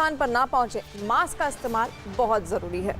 स्थान पर ना पहुंचे, मास्क का इस्तेमाल बहुत जरूरी है।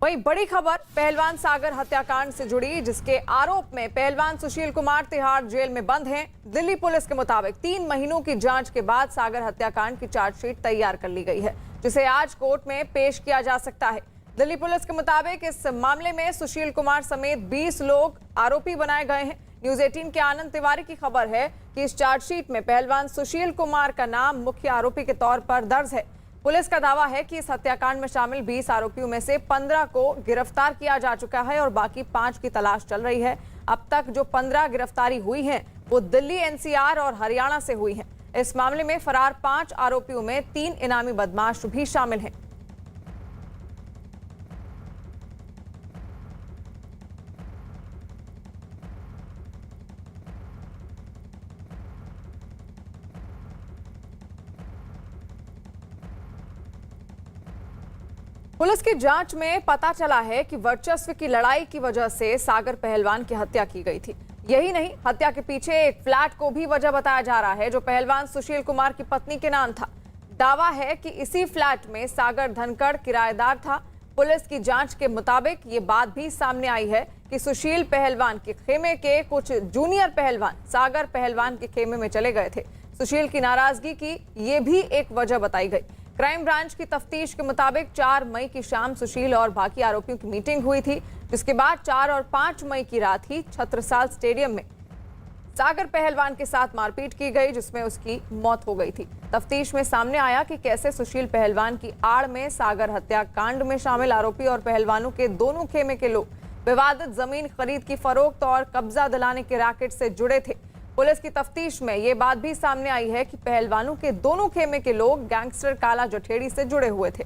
वहीं बड़ी खबर पहलवान सागर हत्याकांड से जुड़ी, जिसके आरोप में पहलवान सुशील कुमार तिहाड़ जेल में बंद हैं। दिल्ली पुलिस के मुताबिक 3 महीनों की जांच के बाद सागर हत्याकांड की चार्जशीट तैयार कर ली गई है, जिसे आज कोर्ट में पेश किया जा सकता है। दिल्ली पुलिस के मुताबिक इस मामले में सुशील कुमार समेत 20 लोग आरोपी बनाए गए हैं। न्यूज 18 के आनंद तिवारी की खबर है कि इस चार्जशीट में पहलवान सुशील कुमार का नाम मुख्य आरोपी के तौर पर दर्ज है। पुलिस का दावा है कि इस हत्याकांड में शामिल 20 आरोपियों में से 15 को गिरफ्तार किया जा चुका है और बाकी 5 की तलाश चल रही है। अब तक जो 15 गिरफ्तारी हुई हैं, वो दिल्ली, एनसीआर और हरियाणा से हुई हैं। इस मामले में फरार 5 आरोपियों में 3 इनामी बदमाश भी शामिल हैं। पुलिस की जांच में पता चला है कि वर्चस्व की लड़ाई की वजह से सागर पहलवान की हत्या की गई थी। यही नहीं, हत्या के पीछे एक फ्लैट को भी वजह बताया जा रहा है, जो पहलवान सुशील कुमार की पत्नी के नाम था। दावा है कि इसी फ्लैट में सागर धनखड़ किराएदार था। पुलिस की जांच के मुताबिक ये बात भी सामने आई है कि सुशील पहलवान के खेमे के कुछ जूनियर पहलवान सागर पहलवान के खेमे में चले गए थे। सुशील की नाराजगी की ये भी एक वजह बताई गई। क्राइम ब्रांच की तफ्तीश के मुताबिक 4 मई की शाम सुशील और बाकी आरोपियों की मीटिंग हुई थी, जिसके बाद 4 और 5 मई की रात ही छत्रसाल स्टेडियम में सागर पहलवान के साथ मारपीट की गई, जिसमें उसकी मौत हो गई थी। तफ्तीश में सामने आया कि कैसे सुशील पहलवान की आड़ में सागर हत्याकांड में शामिल आरोपी और पहलवानों के दोनों खेमे के लोग विवादित जमीन खरीद की फरोख्त और कब्जा दिलाने के रैकेट से जुड़े थे। पुलिस की तफ्तीश में ये बात भी सामने आई है कि पहलवानों के दोनों खेमे के लोग गैंगस्टर काला जठेड़ी से जुड़े हुए थे।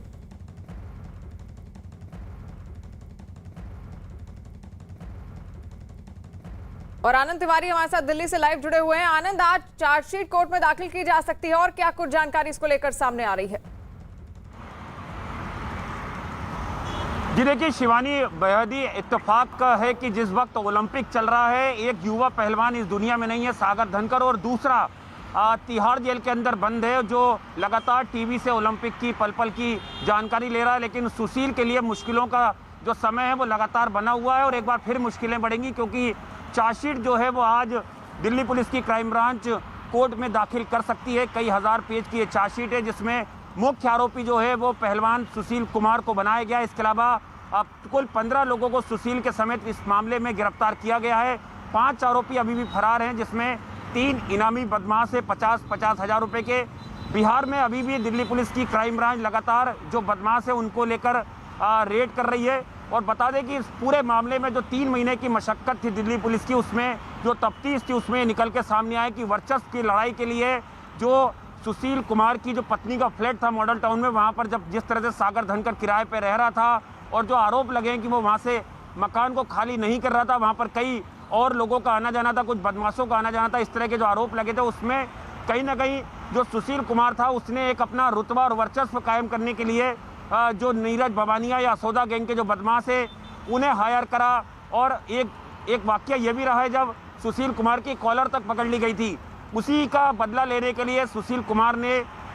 और आनंद तिवारी हमारे साथ दिल्ली से लाइव जुड़े हुए हैं। आनंद, आज चार्जशीट कोर्ट में दाखिल की जा सकती है और क्या कुछ जानकारी इसको लेकर सामने आ रही है? जी देखिए शिवानी, बेहद ही इत्तेफाक का है कि जिस वक्त ओलंपिक चल रहा है, एक युवा पहलवान इस दुनिया में नहीं है सागर धनखड़, और दूसरा तिहाड़ जेल के अंदर बंद है, जो लगातार टीवी से ओलंपिक की पल पल की जानकारी ले रहा है। लेकिन सुशील के लिए मुश्किलों का जो समय है वो लगातार बना हुआ है और एक बार फिर मुश्किलें बढ़ेंगी, क्योंकि चार्जशीट जो है वो आज दिल्ली पुलिस की क्राइम ब्रांच कोर्ट में दाखिल कर सकती है। कई हजार पेज की ये चार्जशीट है, जिसमें मुख्य आरोपी जो है वो पहलवान सुशील कुमार को बनाया गया। इसके अलावा अब कुल 15 लोगों को सुशील के समेत इस मामले में गिरफ्तार किया गया है। 5 आरोपी अभी भी फरार हैं, जिसमें 3 इनामी बदमाश है 50-50 हज़ार रुपये के। बिहार में अभी भी दिल्ली पुलिस की क्राइम ब्रांच लगातार जो बदमाश है उनको लेकर रेड कर रही है। और बता दें कि इस पूरे मामले में जो 3 महीने की मशक्कत थी दिल्ली पुलिस की, उसमें जो तफ्तीश थी उसमें निकल के सामने आया कि वर्चस्व की लड़ाई के लिए जो सुशील कुमार की जो पत्नी का फ्लैट था मॉडल टाउन में, वहाँ पर जब जिस तरह से सागर धनखड़ किराए पर रह रहा था और जो आरोप लगे हैं कि वो वहाँ से मकान को खाली नहीं कर रहा था, वहाँ पर कई और लोगों का आना जाना था, कुछ बदमाशों का आना जाना था, इस तरह के जो आरोप लगे थे, उसमें कहीं ना कहीं जो सुशील कुमार था उसने एक अपना रुतबा और वर्चस्व कायम करने के लिए जो नीरज भवानिया या सौदा गैंग के जो बदमाश है उन्हें हायर करा। और एक वाकया ये भी रहा है, जब सुशील कुमार की कॉलर तक पकड़ ली गई थी, उसी का बदला लेने के लिए सुशील कुमार ने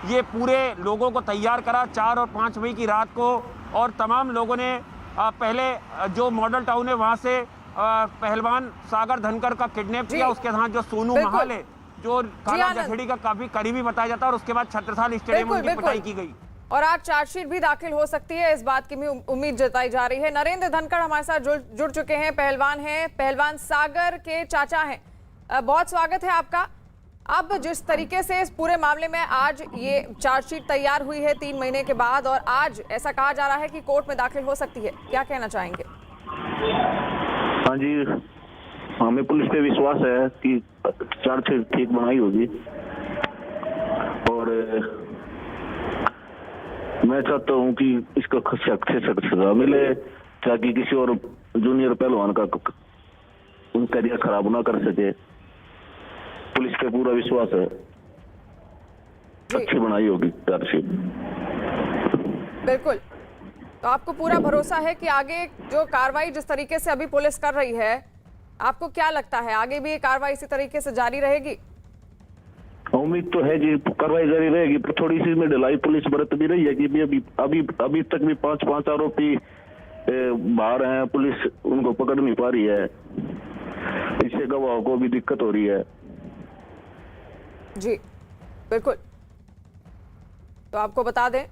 ये पूरे लोगों को तैयार करा 4 और 5 मई की रात को। और तमाम लोगों ने पहले जो मॉडल टाउन है वहाँ से पहलवान सागर धनखड़ का किडनैप किया। उसके साथ जो सोनू महाल है, जो काला जठेड़ी का काफी करीबी बताया जाता है, और उसके बाद छत्रसाल स्टेडियम में पिटाई की गई। और आज चार्जशीट भी दाखिल हो सकती है, इस बात की भी उम्मीद जताई जा रही है। नरेंद्र धनखड़ हमारे साथ जुड़ चुके हैं, पहलवान सागर के चाचा हैं। बहुत स्वागत है आपका। अब जिस तरीके से इस पूरे मामले में आज ये चार्जशीट तैयार हुई है 3 महीने के बाद, और आज ऐसा कहा जा रहा है कि कोर्ट में दाखिल हो सकती है, क्या कहना चाहेंगे? हाँ जी, हमें पुलिस पे विश्वास है कि चार्जशीट ठीक बनाई होगी, और मैं चाहता हूँ कि इसका सख्त से सख्त सजा मिले, ताकि किसी और जूनियर पहलवान का करियर खराब ना कर सके। पुलिस पे पूरा विश्वास है, अच्छी बनाई होगी चार्जशीट। बिल्कुल, तो आपको पूरा भरोसा है कि आगे जो कार्रवाई जिस तरीके से अभी पुलिस कर रही है, आपको क्या लगता है आगे भी ये कार्रवाई इसी तरीके से जारी रहेगी? उम्मीद तो है जी, कार्रवाई जारी रहेगी, पर थोड़ी सी में ढिलाई पुलिस बरत भी रही है कि अभी तक भी पांच आरोपी बाहर हैं, पुलिस उनको पकड़ नहीं पा रही है, इससे गवाहों को भी दिक्कत हो रही है। जी बिल्कुल। तो आपको बता दें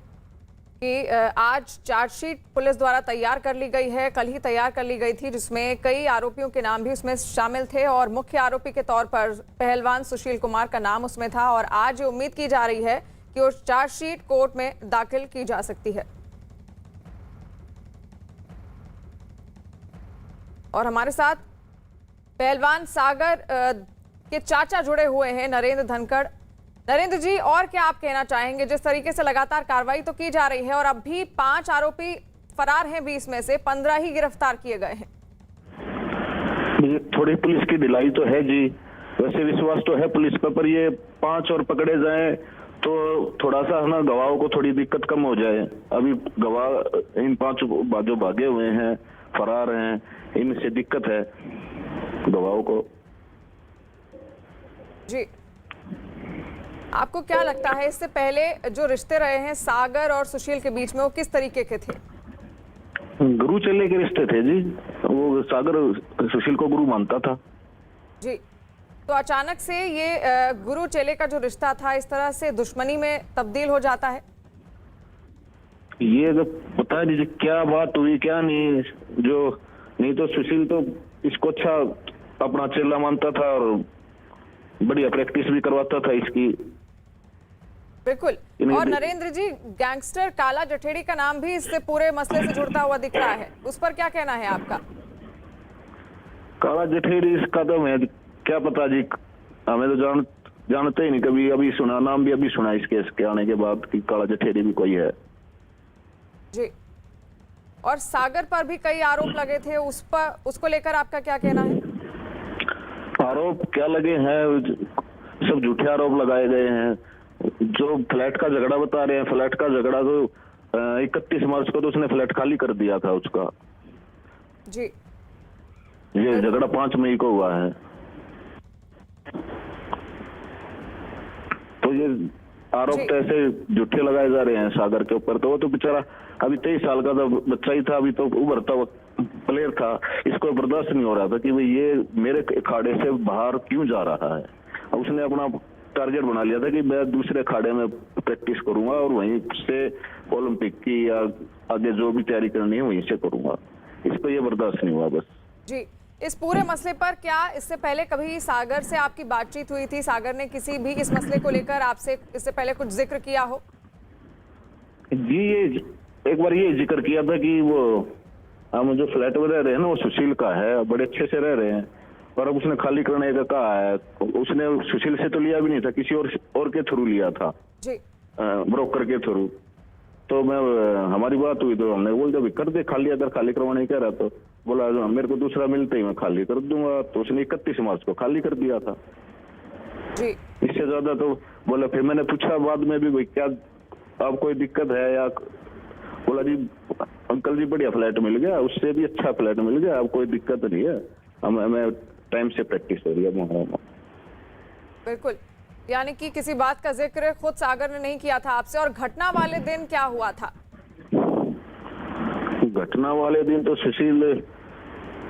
कि आज चार्जशीट पुलिस द्वारा तैयार कर ली गई है, कल ही तैयार कर ली गई थी, जिसमें कई आरोपियों के नाम भी उसमें शामिल थे और मुख्य आरोपी के तौर पर पहलवान सुशील कुमार का नाम उसमें था। और आज उम्मीद की जा रही है कि वो चार्जशीट कोर्ट में दाखिल की जा सकती है। और हमारे साथ पहलवान सागर के चाचा जुड़े हुए हैं, नरेंद्र धनखड़। नरेंद्र जी, और क्या आप कहना चाहेंगे? जिस तरीके से लगातार कार्रवाई तो की जा रही है और अब भी 5 आरोपी फरार हैं, 20 में से 15 ही गिरफ्तार किए गए हैं। थोड़ी पुलिस की ढिलाई तो है जी, वैसे विश्वास तो है पुलिस पर, ये 5 और पकड़े जाएं तो थोड़ा सा ना गवाहों को थोड़ी दिक्कत कम हो जाए। अभी गवाह इन 5 जो भागे हुए हैं, फरार हैं, इनसे दिक्कत है गवाहों को। जी, आपको क्या लगता है इससे पहले जो रिश्ते रहे हैं सागर और सुशील के बीच में, वो किस तरीके के थे? गुरु चेले के रिश्ते थे जी, वो सागर सुशील को गुरु मानता था जी। तो अचानक से ये गुरु चेले का जो रिश्ता था इस तरह से दुश्मनी में तब्दील हो जाता है। ये तो पता नहीं क्या बात हुई क्या नहीं, जो नहीं तो सुशील तो इसको अच्छा अपना चेला मानता था और बढ़िया प्रैक्टिस भी करवाता था इसकी। बिल्कुल। और नरेंद्र जी, गैंगस्टर काला जठेड़ी का नाम भी इससे पूरे मसले से जुड़ता हुआ दिख रहा है, उस पर क्या कहना है आपका? काला जठेड़ी इसका तो मैं क्या पता जी, हमें तो जानते ही नहीं, कभी अभी सुना, नाम भी अभी सुना इस केस के आने के बाद कि काला जठेड़ी भी कोई है जी। और सागर पर भी कई आरोप लगे थे, उसको लेकर आपका क्या कहना है? आरोप क्या लगे हैं, सब झूठे आरोप लगाए गए हैं। जो फ्लैट का झगड़ा बता रहे हैं, फ्लैट का झगड़ा तो 31 मार्च को तो उसने फ्लैट खाली कर दिया था उसका जी। ये झगड़ा 5 मई को हुआ है। तो ये आरोप तो ऐसे झूठे लगाए जा रहे हैं सागर के ऊपर। तो वो तो बेचारा अभी 23 साल का तो बच्चा ही था, अभी तो उभरता हुआ प्लेयर था, इसको बर्दाश्त नहीं हो रहा था कि भाई ये मेरे अखाड़े से बाहर क्यों जा रहा है। उसने अपना टारगेट बना लिया था कि मैं दूसरे अखाड़े में प्रैक्टिस करूंगा और वहीं से ओलंपिक की या आगे जो भी तैयारी करनी है वहीं से करूंगा। इसको ये बर्दाश्त नहीं हुआ बस जी। इस पूरे मसले पर क्या इससे पहले कभी सागर से आपकी बातचीत हुई थी? सागर ने किसी भी इस मसले को लेकर आपसे इससे पहले कुछ जिक्र किया हो? जी, ये एक बार ये जिक्र किया था कि वो हम जो फ्लैट में रह रहे हैं ना, वो सुशील का है, बड़े अच्छे से रह रहे हैं, और अब उसने खाली करने का कहा है। उसने सुशील से तो लिया भी नहीं था, किसी और के थ्रू लिया था जी, ब्रोकर के थ्रू। तो मैं हमारी बात हुई तो हमने बोल दिया कर दे खाली, अगर खाली करवाने कह रहा तो बोला मेरे को दूसरा मिलते ही मैं खाली कर दूंगा। तो उसने 31 मार्च को खाली कर दिया था जी। इससे ज्यादा तो बोला। फिर मैंने पूछा बाद में भी भाई क्या अब कोई दिक्कत है या, बोला जी अंकल जी बढ़िया फ्लैट मिल गया, उससे भी अच्छा फ्लैट मिल गया, अब कोई दिक्कत नहीं है, हमें टाइम से प्रैक्टिस हो रही है। बिल्कुल, यानी कि किसी बात का जिक्र खुद सागर ने नहीं किया था आपसे। और घटना वाले दिन क्या हुआ था? घटना वाले दिन तो सुशील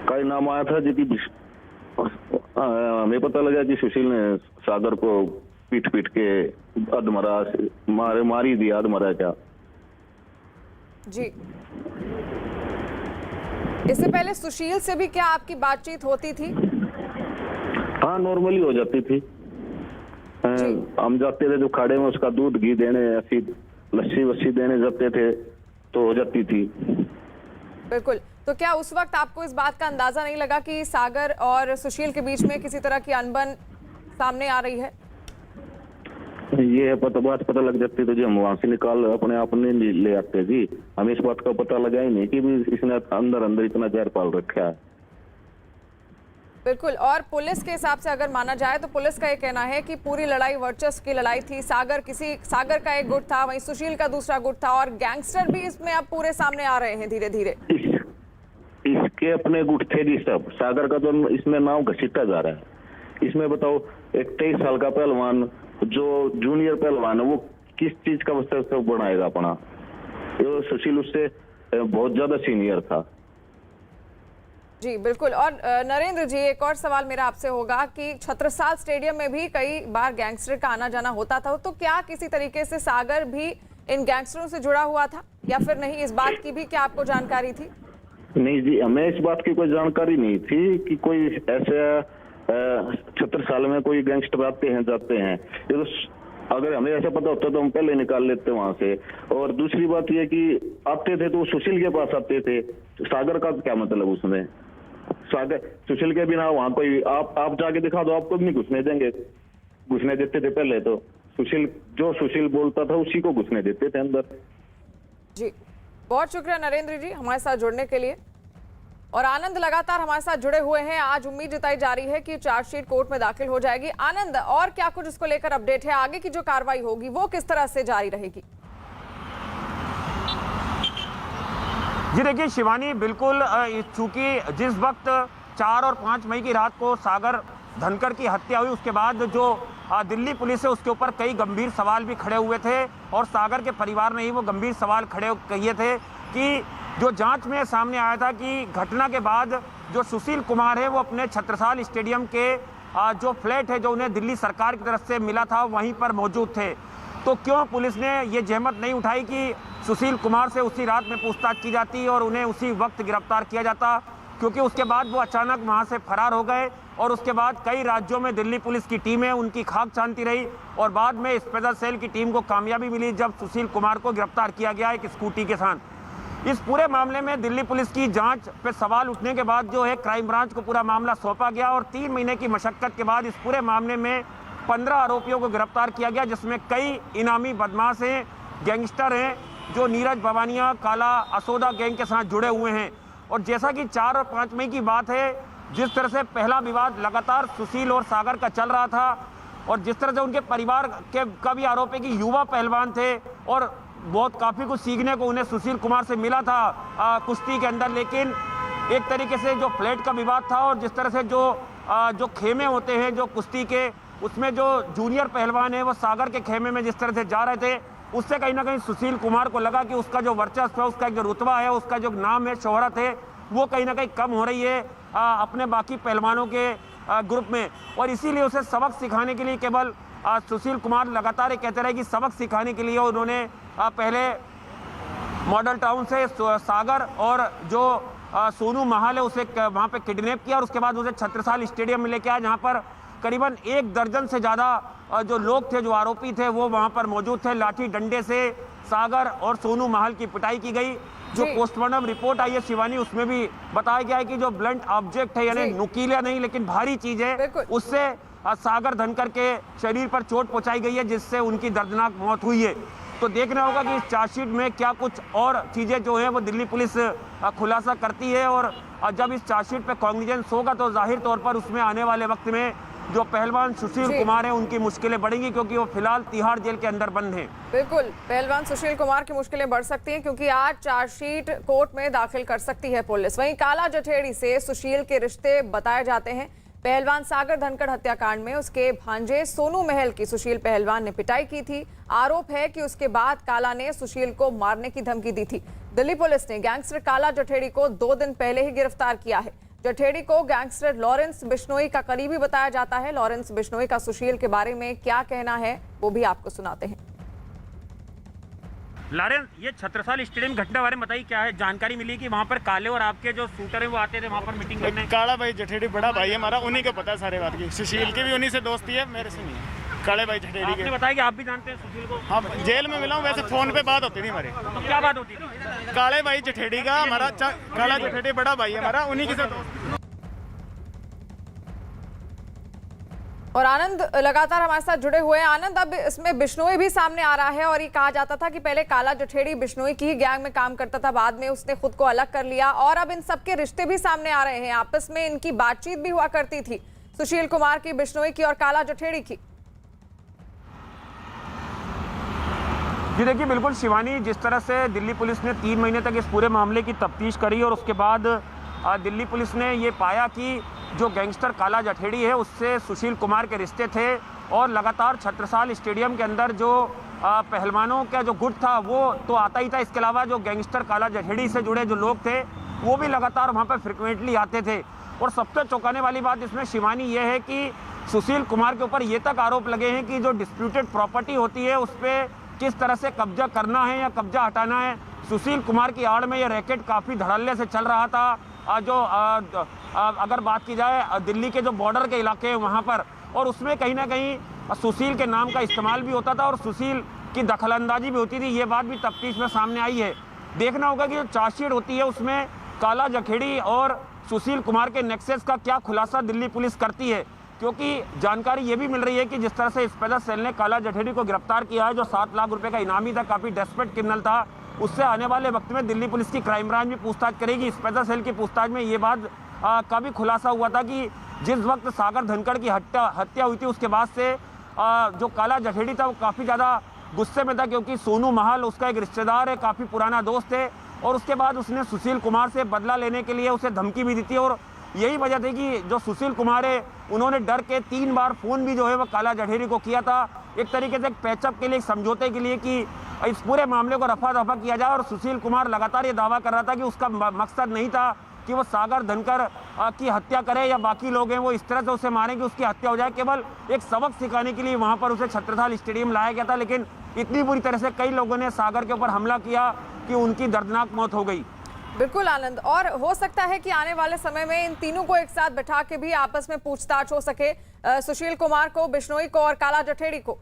का ही नाम आया था, जी हमें पता लगा कि सुशील ने सागर को पीट के अधमरा मारी दिया, अधमरा क्या जी। इससे पहले सुशील से भी क्या आपकी बातचीत होती थी? हाँ, नॉर्मली हो जाती थी। हम जाते थे जो खाड़े में उसका दूध घी देने, ऐसी लस्सी वस्सी देने जाते थे तो हो जाती थी। बिल्कुल। तो क्या उस वक्त आपको इस बात का अंदाजा नहीं लगा कि सागर और सुशील के बीच में किसी तरह की अनबन सामने आ रही है? ये बात पता लग जाती तो जी हम वहां से निकाल अपने आप नहीं ले आते जी। हमें इस बात का पता लगा ही नहीं कि इसने अंदर इतना जहर पाल रखा है। बिल्कुल। और पुलिस के हिसाब से अगर माना जाए तो पुलिस का ये कहना है कि पूरी लड़ाई वर्चस्व की लड़ाई थी। सागर का एक गुट था, वहीं सुशील का दूसरा गुट था, और गैंगस्टर भी इसमें अब पूरे सामने आ रहे हैं धीरे धीरे। इसके अपने गुट थे जी सब। सागर का तो इसमें नाम घसीटा जा रहा है। इसमें बताओ एक 23 साल का पहलवान जो जूनियर पहलवान है वो किस चीज का वर्चस्व बनाएगा अपना। तो सुशील उससे बहुत ज्यादा सीनियर था। जी बिल्कुल। और नरेंद्र जी, एक और सवाल मेरा आपसे होगा कि छत्रसाल स्टेडियम में भी कई बार गैंगस्टर का आना जाना होता था, तो क्या किसी तरीके से सागर भी इन गैंगस्टरों से जुड़ा हुआ था या फिर नहीं, इस बात की भी क्या आपको जानकारी थी? नहीं जी, हमें इस बात की कोई जानकारी नहीं थी कि कोई ऐसे छत्रसाल में कोई गैंगस्टर आते हैं जाते हैं। ये तो अगर हमें ऐसा पता होता तो हम पहले निकाल लेते वहां से। और दूसरी बात यह कि आते थे तो वो सुशील के पास आते थे, सागर का क्या मतलब उसमें? सागर सुशील के बिना वहां कोई आप जाके दिखा दो, आपको भी नहीं घुसने देंगे। घुसने देते थे पहले तो जो सुशील बोलता था उसी को घुसने देते थे अंदर। जी बहुत शुक्रिया नरेंद्र जी हमारे साथ जुड़ने के लिए। और आनंद लगातार हमारे साथ जुड़े हुए हैं। आज उम्मीद जताई जा रही है कि चार्जशीट कोर्ट में दाखिल हो जाएगी। आनंद, और क्या कुछ इसको लेकर अपडेट है? आगे की जो कार्रवाई होगी वो किस तरह से जारी रहेगी? जी देखिए शिवानी, बिल्कुल चूंकि जिस वक्त 4 और 5 मई की रात को सागर धनकर की हत्या हुई, उसके बाद जो दिल्ली पुलिस है उसके ऊपर कई गंभीर सवाल भी खड़े हुए थे और सागर के परिवार ने ही वो गंभीर सवाल खड़े किए थे कि जो जांच में सामने आया था कि घटना के बाद जो सुशील कुमार है वो अपने छत्रसाल स्टेडियम के जो फ्लैट है जो उन्हें दिल्ली सरकार की तरफ से मिला था वहीं पर मौजूद थे। तो क्यों पुलिस ने ये जहमत नहीं उठाई कि सुशील कुमार से उसी रात में पूछताछ की जाती और उन्हें उसी वक्त गिरफ्तार किया जाता? क्योंकि उसके बाद वो अचानक वहाँ से फरार हो गए और उसके बाद कई राज्यों में दिल्ली पुलिस की टीमें उनकी खाक छानती रही और बाद में स्पेशल सेल की टीम को कामयाबी मिली जब सुशील कुमार को गिरफ्तार किया गया एक स्कूटी के साथ। इस पूरे मामले में दिल्ली पुलिस की जांच पे सवाल उठने के बाद जो है क्राइम ब्रांच को पूरा मामला सौंपा गया और 3 महीने की मशक्कत के बाद इस पूरे मामले में 15 आरोपियों को गिरफ्तार किया गया, जिसमें कई इनामी बदमाश हैं, गैंगस्टर हैं जो नीरज बवानिया, काला असोदा गैंग के साथ जुड़े हुए हैं। और जैसा कि 4 और 5 मई की बात है, जिस तरह से पहला विवाद लगातार सुशील और सागर का चल रहा था और जिस तरह से उनके परिवार के का भी आरोप है कि युवा पहलवान थे और बहुत काफ़ी कुछ सीखने को उन्हें सुशील कुमार से मिला था कुश्ती के अंदर, लेकिन एक तरीके से जो फ्लैट का विवाद था और जिस तरह से जो खेमे होते हैं जो कुश्ती के, उसमें जो जूनियर पहलवान है वो सागर के खेमे में जिस तरह से जा रहे थे, उससे कहीं ना कहीं सुशील कुमार को लगा कि उसका जो वर्चस्व है, उसका जो रुतबा है, उसका जो नाम है, शोहरत है, वो कहीं ना कहीं कम हो रही है अपने बाकी पहलवानों के ग्रुप में। और इसीलिए उसे सबक सिखाने के लिए केवल सुशील कुमार लगातार कहते रहे कि सबक सिखाने के लिए उन्होंने पहले मॉडल टाउन से सागर और जो सोनू महल है उसे वहाँ पे किडनैप किया और उसके बाद उसे छत्रसाल स्टेडियम में लेके आया, जहाँ पर करीबन 1 दर्जन से ज़्यादा जो लोग थे, जो आरोपी थे, वो वहाँ पर मौजूद थे। लाठी डंडे से सागर और सोनू महल की पिटाई की गई। जो पोस्टमार्टम रिपोर्ट आई है शिवानी, उसमें भी बताया गया है कि जो ब्लंट ऑब्जेक्ट है, यानी नुकीला नहीं लेकिन भारी चीज है, उससे सागर धनकर के शरीर पर चोट पहुंचाई गई है, जिससे उनकी दर्दनाक मौत हुई है। तो देखना होगा कि इस चार्जशीट में क्या कुछ और चीजें जो है वो दिल्ली पुलिस खुलासा करती है और जब इस चार्जशीट पे कॉग्निजेंस होगा तो जाहिर तौर पर उसमें आने वाले वक्त में जो पहलवान सुशील कुमार हैं उनकी मुश्किलें बढ़ेंगी, क्योंकि वो फिलहाल तिहाड़ जेल के अंदर बंद हैं। बिल्कुल, पहलवान सुशील कुमार की मुश्किलें बढ़ सकती हैं क्योंकि आज चार्जशीट कोर्ट में दाखिल कर सकती है पुलिस। वहीं काला जठेड़ी से सुशील के रिश्ते बताए जाते हैं। पहलवान सागर धनखड़ हत्याकांड में उसके भांजे सोनू महल की सुशील पहलवान ने पिटाई की थी। आरोप है कि उसके बाद काला ने सुशील को मारने की धमकी दी थी। दिल्ली पुलिस ने गैंगस्टर काला जठेड़ी को 2 दिन पहले ही गिरफ्तार किया है। जठेड़ी को गैंगस्टर लॉरेंस बिश्नोई का करीबी बताया जाता है। लॉरेंस बिश्नोई का सुशील के बारे में क्या कहना है वो भी आपको सुनाते हैं। लॉरेंस, ये छत्रसाल स्टेडियम घटना के बारे में बताइए, क्या है? जानकारी मिली कि वहाँ पर काले और आपके जो शूटर हैं वो आते थे वहाँ पर मीटिंग करने। काला भाई जठेड़ी बड़ा भाई है हमारा, उन्हीं को पता है सारे बात की। सुशील की भी उन्हीं से दोस्ती है, मेरे से नहीं है। काले भाई जठेड़ी के बताया कि आप भी जानते हैं सुशील को? हाँ, जेल में मिला हूँ, वैसे फोन पे बात होती थी हमारी। तो क्या बात होती थी? काले भाई जठेड़ी का हमारा काला जठेड़ी बड़ा भाई है हमारा, उन्हीं की से दोस्ती। और आनंद लगातार हमारे साथ जुड़े हुए हैं। आनंद, अब इसमें बिश्नोई भी सामने आ रहा है और ये कहा जाता था कि पहले काला जठेड़ी बिश्नोई की ही गैंग में काम करता था, बाद में उसने खुद को अलग कर लिया और अब इन सबके रिश्ते भी सामने आ रहे हैं। आपस में इनकी बातचीत भी हुआ करती थी, सुशील कुमार की, बिश्नोई की और काला जठेड़ी की। जी देखिए, बिल्कुल शिवानी, जिस तरह से दिल्ली पुलिस ने 3 महीने तक इस पूरे मामले की तफ्तीश करी और उसके बाद दिल्ली पुलिस ने ये पाया कि जो गैंगस्टर काला जठेड़ी है उससे सुशील कुमार के रिश्ते थे और लगातार छत्रसाल स्टेडियम के अंदर जो पहलवानों का जो गुट था वो तो आता ही था, इसके अलावा जो गैंगस्टर काला जठेड़ी से जुड़े जो लोग थे वो भी लगातार वहाँ पर फ्रिक्वेंटली आते थे। और सबसे चौंकाने वाली बात इसमें शिवानी ये है कि सुशील कुमार के ऊपर ये तक आरोप लगे हैं कि जो डिस्प्यूटेड प्रॉपर्टी होती है उस पर किस तरह से कब्जा करना है या कब्जा हटाना है। सुशील कुमार की आड़ में ये रैकेट काफ़ी धड़ल्ले से चल रहा था। अगर बात की जाए दिल्ली के जो बॉर्डर के इलाके हैं वहाँ पर, और उसमें कहीं ना कहीं सुशील के नाम का इस्तेमाल भी होता था और सुशील की दखलंदाजी भी होती थी। ये बात भी तफ्तीश में सामने आई है। देखना होगा कि जो चार्जशीट होती है उसमें काला जखेड़ी और सुशील कुमार के नेक्सस का क्या खुलासा दिल्ली पुलिस करती है, क्योंकि जानकारी ये भी मिल रही है कि जिस तरह से स्पेशल सेल ने काला जठेड़ी को गिरफ्तार किया है, जो 7 लाख रुपए का इनामी था, काफ़ी डेस्परेट क्रिमिनल था, उससे आने वाले वक्त में दिल्ली पुलिस की क्राइम ब्रांच भी पूछताछ करेगी। स्पेशल सेल की पूछताछ में ये बात का भी खुलासा हुआ था कि जिस वक्त सागर धनखड़ की हत्या हुई थी उसके बाद से जो काला जठेड़ी था वो काफ़ी ज़्यादा गुस्से में था, क्योंकि सोनू महाल उसका एक रिश्तेदार है, काफ़ी पुराना दोस्त है, और उसके बाद उसने सुशील कुमार से बदला लेने के लिए उसे धमकी भी दी थी। और यही वजह थी कि जो सुशील कुमार है उन्होंने डर के 3 बार फ़ोन भी जो है वो काला जठेड़ी को किया था, एक तरीके से एक पैचअप के लिए, एक समझौते के लिए कि इस पूरे मामले को रफा दफा किया जाए। और सुशील कुमार लगातार ये दावा कर रहा था कि उसका मकसद नहीं था कि वो सागर धनखड़ की हत्या करे या बाकी लोग हैं वो इस तरह से उसे मारें कि उसकी हत्या हो जाए। केवल एक सबक सिखाने के लिए वहाँ पर उसे छत्रसाल स्टेडियम लाया गया था, लेकिन इतनी बुरी तरह से कई लोगों ने सागर के ऊपर हमला किया कि उनकी दर्दनाक मौत हो गई। बिल्कुल आनंद, और हो सकता है कि आने वाले समय में इन तीनों को एक साथ बैठा के भी आपस में पूछताछ हो सके, सुशील कुमार को, बिश्नोई को और काला जठेड़ी को।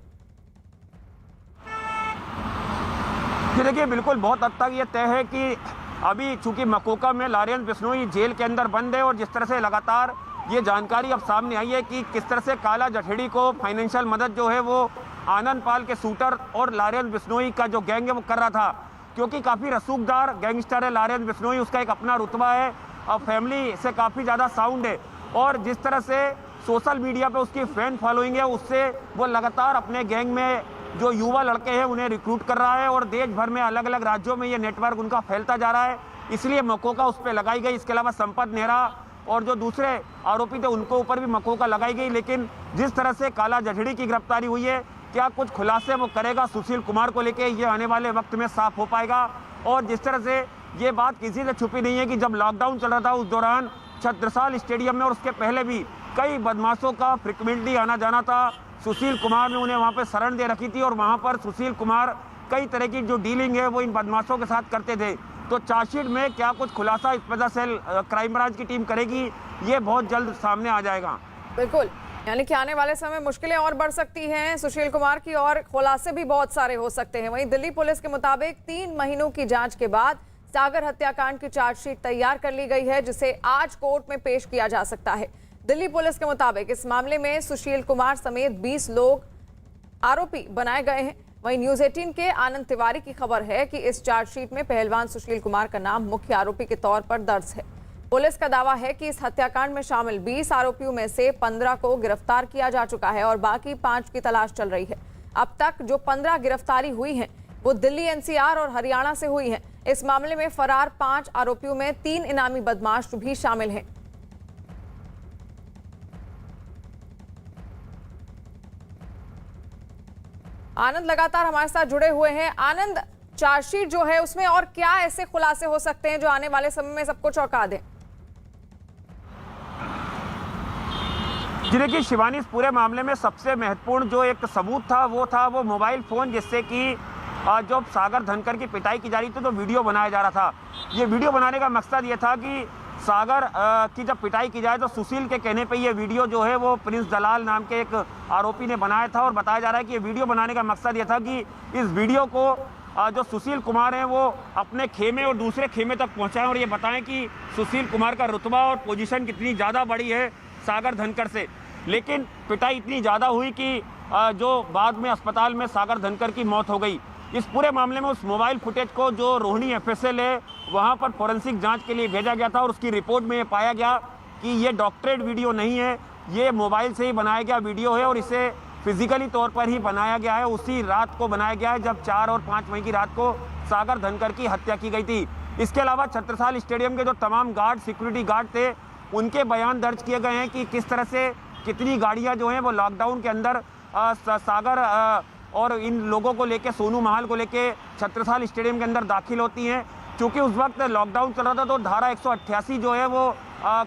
देखिए बिल्कुल बहुत हद तक ये तय है कि अभी चूंकि मकोका में लॉरेंस बिश्नोई जेल के अंदर बंद है, और जिस तरह से लगातार ये जानकारी अब सामने आई है कि किस तरह से काला जठेड़ी को फाइनेंशियल मदद जो है वो आनंद पाल के शूटर और लॉरेंस बिश्नोई का जो गैंग है वो कर रहा था, क्योंकि काफ़ी रसूखदार गैंगस्टर है लॉरेंस बिश्नोई, उसका एक अपना रुतबा है और फैमिली से काफ़ी ज़्यादा साउंड है, और जिस तरह से सोशल मीडिया पे उसकी फैन फॉलोइंग है उससे वो लगातार अपने गैंग में जो युवा लड़के हैं उन्हें रिक्रूट कर रहा है, और देश भर में अलग अलग राज्यों में ये नेटवर्क उनका फैलता जा रहा है, इसलिए मकोका उस पर लगाई गई। इसके अलावा संपत नेहरा और जो दूसरे आरोपी थे उनको ऊपर भी मकोका लगाई गई। लेकिन जिस तरह से काला जठेड़ी की गिरफ्तारी हुई है, क्या कुछ खुलासे वो करेगा सुशील कुमार को लेके, ये आने वाले वक्त में साफ हो पाएगा। और जिस तरह से ये बात किसी से छुपी नहीं है कि जब लॉकडाउन चल रहा था उस दौरान छत्रसाल स्टेडियम में और उसके पहले भी कई बदमाशों का फ्रिक्वेंटली आना जाना था। सुशील कुमार ने उन्हें वहाँ पर शरण दे रखी थी, और वहाँ पर सुशील कुमार कई तरह की जो डीलिंग है वो इन बदमाशों के साथ करते थे। तो चार्जशीट में क्या कुछ खुलासा स्पेशल सेल क्राइम ब्रांच की टीम करेगी, ये बहुत जल्द सामने आ जाएगा। बिल्कुल, यानी कि आने वाले समय मुश्किलें और बढ़ सकती हैं सुशील कुमार की, और खुलासे भी बहुत सारे हो सकते हैं। वहीं दिल्ली पुलिस के मुताबिक 3 महीनों की जांच के बाद सागर हत्याकांड की चार्जशीट तैयार कर ली गई है, जिसे आज कोर्ट में पेश किया जा सकता है। दिल्ली पुलिस के मुताबिक इस मामले में सुशील कुमार समेत 20 लोग आरोपी बनाए गए हैं। वहीं न्यूज 18 के आनंद तिवारी की खबर है कि इस चार्जशीट में पहलवान सुशील कुमार का नाम मुख्य आरोपी के तौर पर दर्ज है। पुलिस का दावा है कि इस हत्याकांड में शामिल 20 आरोपियों में से 15 को गिरफ्तार किया जा चुका है और बाकी 5 की तलाश चल रही है। अब तक जो 15 गिरफ्तारी हुई हैं वो दिल्ली, एनसीआर और हरियाणा से हुई हैं। इस मामले में फरार 5 आरोपियों में 3 इनामी बदमाश भी शामिल हैं। आनंद लगातार हमारे साथ जुड़े हुए हैं। आनंद, चार्जशीट जो है उसमें और क्या ऐसे खुलासे हो सकते हैं जो आने वाले समय में सबको चौंका दें? जी देखिए शिवानी, इस पूरे मामले में सबसे महत्वपूर्ण जो एक सबूत था वो मोबाइल फ़ोन, जिससे कि जब सागर धनखड़ की पिटाई की जा रही थी तो वीडियो बनाया जा रहा था। ये वीडियो बनाने का मकसद ये था कि सागर की जब पिटाई की जाए तो सुशील के कहने पे ये वीडियो जो है वो प्रिंस दलाल नाम के एक आरोपी ने बनाया था, और बताया जा रहा है कि ये वीडियो बनाने का मकसद ये था कि इस वीडियो को जो सुशील कुमार हैं वो अपने खेमे और दूसरे खेमे तक पहुंचाएं और ये बताएं कि सुशील कुमार का रुतबा और पोजीशन कितनी ज़्यादा बड़ी है सागर धनखड़ से। लेकिन पिटाई इतनी ज़्यादा हुई कि जो बाद में अस्पताल में सागर धनखड़ की मौत हो गई। इस पूरे मामले में उस मोबाइल फुटेज को जो रोहिणी एफएसएल है वहाँ पर फोरेंसिक जांच के लिए भेजा गया था, और उसकी रिपोर्ट में पाया गया कि ये डॉक्टरेट वीडियो नहीं है, ये मोबाइल से ही बनाया गया वीडियो है और इसे फिजिकली तौर पर ही बनाया गया है। उसी रात को बनाया गया है जब 4 और 5 मई की रात को सागर धनखड़ की हत्या की गई थी। इसके अलावा छत्रसाल स्टेडियम के जो तमाम गार्ड, सिक्योरिटी गार्ड थे, उनके बयान दर्ज किए गए हैं कि किस तरह से कितनी गाड़ियाँ जो हैं वो लॉकडाउन के अंदर सागर और इन लोगों को लेके, सोनू महाल को लेके छत्रसाल स्टेडियम के अंदर दाखिल होती हैं। क्योंकि उस वक्त लॉकडाउन चल रहा था तो धारा 188 जो है वो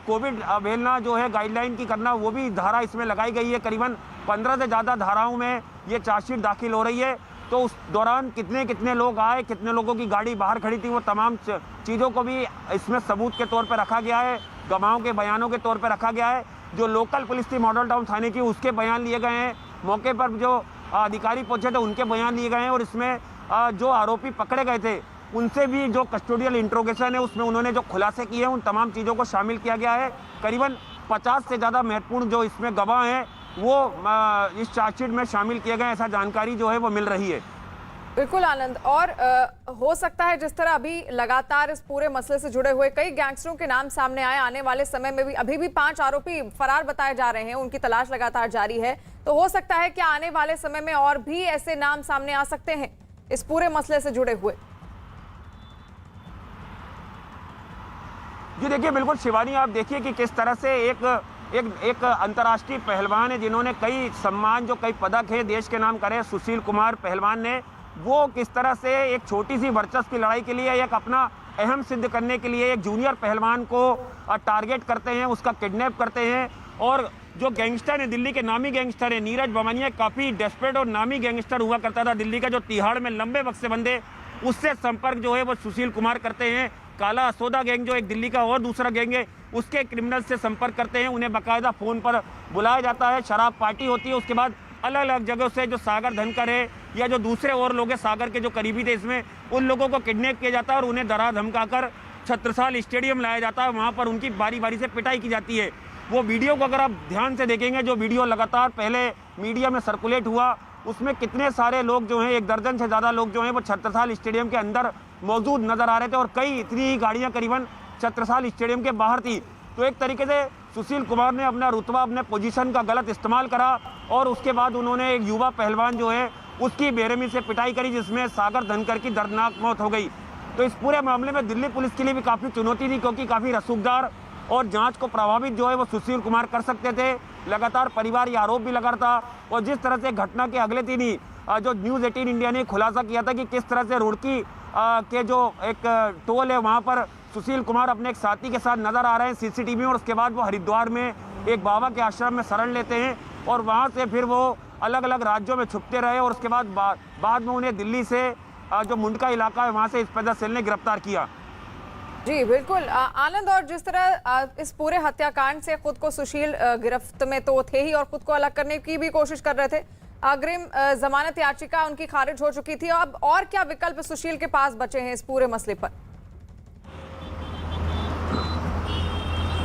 कोविड अवहेलना जो है गाइडलाइन की करना, वो भी धारा इसमें लगाई गई है। करीबन 15 से ज़्यादा धाराओं में ये चार्जशीट दाखिल हो रही है। तो उस दौरान कितने लोग आए, कितने लोगों की गाड़ी बाहर खड़ी थी, वो तमाम चीज़ों को भी इसमें सबूत के तौर पर रखा गया है, गवाहों के बयानों के तौर पर रखा गया है। जो लोकल पुलिस थी मॉडल टाउन थाने की, उसके बयान लिए गए हैं। मौके पर जो अधिकारी पहुंचे थे उनके बयान लिए गए हैं। और इसमें जो आरोपी पकड़े गए थे उनसे भी जो कस्टोडियल इंट्रोगेशन है उसमें उन्होंने जो खुलासे किए हैं उन तमाम चीज़ों को शामिल किया गया है। करीबन 50 से ज़्यादा महत्वपूर्ण जो इसमें गवाह हैं वो इस चार्जशीट में शामिल किए गए, ऐसा जानकारी जो है वो मिल रही है। बिल्कुल आनंद, और हो सकता है जिस तरह अभी लगातार इस पूरे मसले से जुड़े हुए कई गैंगस्टरों के नाम सामने आए, आने वाले समय में भी अभी भी 5 आरोपी फरार बताए जा रहे हैं, उनकी तलाश लगातार जारी है। तो हो सकता है कि आने वाले समय में और भी ऐसे नाम सामने आ सकते हैं इस पूरे मसले से जुड़े हुए। जी देखिए, बिल्कुल शिवानी, आप देखिए कि किस तरह से एक अंतर्राष्ट्रीय पहलवान है जिन्होंने कई सम्मान, जो कई पदक है देश के नाम करे, सुशील कुमार पहलवान ने, वो किस तरह से एक छोटी सी वर्चस्व की लड़ाई के लिए, एक अपना अहम सिद्ध करने के लिए एक जूनियर पहलवान को टारगेट करते हैं, उसका किडनैप करते हैं। और जो गैंगस्टर है, दिल्ली के नामी गैंगस्टर है नीरज बवानिया, काफ़ी डेस्परेट और नामी गैंगस्टर हुआ करता था दिल्ली का, जो तिहाड़ में लंबे वक्त से बंदे, उससे संपर्क जो है वो सुशील कुमार करते हैं। काला असोदा गैंग जो एक दिल्ली का और दूसरा गैंग है, उसके क्रिमिनल से संपर्क करते हैं। उन्हें बाकायदा फ़ोन पर बुलाया जाता है, शराब पार्टी होती है, उसके बाद अलग अलग जगहों से जो सागर धनकर है या जो दूसरे और लोग हैं सागर के जो करीबी थे इसमें, उन लोगों को किडनैप किया जाता है और उन्हें डरा धमकाकर छत्रसाल स्टेडियम लाया जाता है। वहाँ पर उनकी बारी बारी से पिटाई की जाती है। वो वीडियो को अगर आप ध्यान से देखेंगे, जो वीडियो लगातार पहले मीडिया में सर्कुलेट हुआ, उसमें कितने सारे लोग जो हैं, 1 दर्जन से ज़्यादा लोग जो हैं वो छत्रसाल स्टेडियम के अंदर मौजूद नज़र आ रहे थे। और कई इतनी ही गाड़ियाँ करीबन छत्रसाल स्टेडियम के बाहर थी। तो एक तरीके से सुशील कुमार ने अपना रुतबा, अपने पोजीशन का गलत इस्तेमाल करा और उसके बाद उन्होंने एक युवा पहलवान जो है उसकी बेरहमी से पिटाई करी, जिसमें सागर धनकर की दर्दनाक मौत हो गई। तो इस पूरे मामले में दिल्ली पुलिस के लिए भी काफ़ी चुनौती थी, क्योंकि काफ़ी रसूखदार और जांच को प्रभावित जो है वो सुशील कुमार कर सकते थे। लगातार परिवार ये आरोप भी लगा था। और जिस तरह से घटना के अगले दिन ही जो न्यूज़ 18 इंडिया ने खुलासा किया था कि किस तरह से रुड़की के जो एक टोल है वहाँ पर सुशील कुमार अपने एक साथी के साथ नजर आ रहे हैं सीसीटीवी में, और उसके बाद वो हरिद्वार में एक बाबा के आश्रम में शरण लेते हैं और वहाँ से फिर वो अलग अलग राज्यों में छुपते रहे। और उसके बाद में उन्हें दिल्ली से जो मुंडका इलाका है वहाँ से इंस्पेक्टर सेल ने गिरफ्तार किया। जी बिल्कुल आनंद, और जिस तरह इस पूरे हत्याकांड से खुद को सुशील गिरफ्त में तो थे ही और खुद को अलग करने की भी कोशिश कर रहे थे। अग्रिम जमानत याचिका उनकी खारिज हो चुकी थी। अब और क्या विकल्प सुशील के पास बचे हैं इस पूरे मसले पर?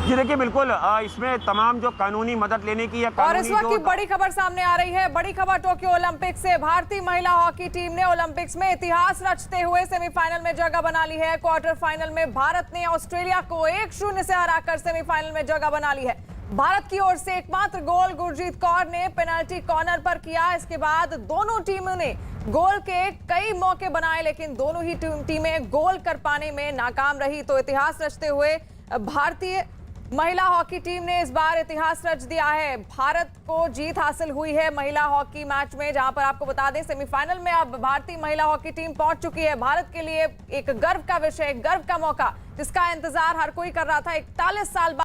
जी देखिए, बिल्कुल इसमें तमाम जो कानूनी मदद लेने की या और इस वक्त की बड़ी खबर सामने आ रही है। बड़ी खबर टोक्यो ओलंपिक से। भारतीय महिला हॉकी टीम ने ओलंपिक्स में इतिहास रचते हुए सेमीफाइनल में जगह बना ली है। क्वार्टर फाइनल में भारत ने ऑस्ट्रेलिया को 1-0 से हराकर सेमीफाइनल में जगह बना ली है। भारत की ओर से एकमात्र गोल गुरजीत कौर ने पेनल्टी कॉर्नर पर किया। इसके बाद दोनों टीमों ने गोल के कई मौके बनाए, लेकिन दोनों ही टीमें गोल कर पाने में नाकाम रही। तो इतिहास रचते हुए भारतीय महिला हॉकी टीम ने इस बार इतिहास रच दिया है। भारत को जीत हासिल हुई है महिला हॉकी मैच में, जहां पर आपको बता दें सेमीफाइनल में अब भारतीय महिला हॉकी टीम पहुंच चुकी है। भारत के लिए एक गर्व का विषय, गर्व का मौका जिसका इंतजार हर कोई कर रहा था। 41 साल बाद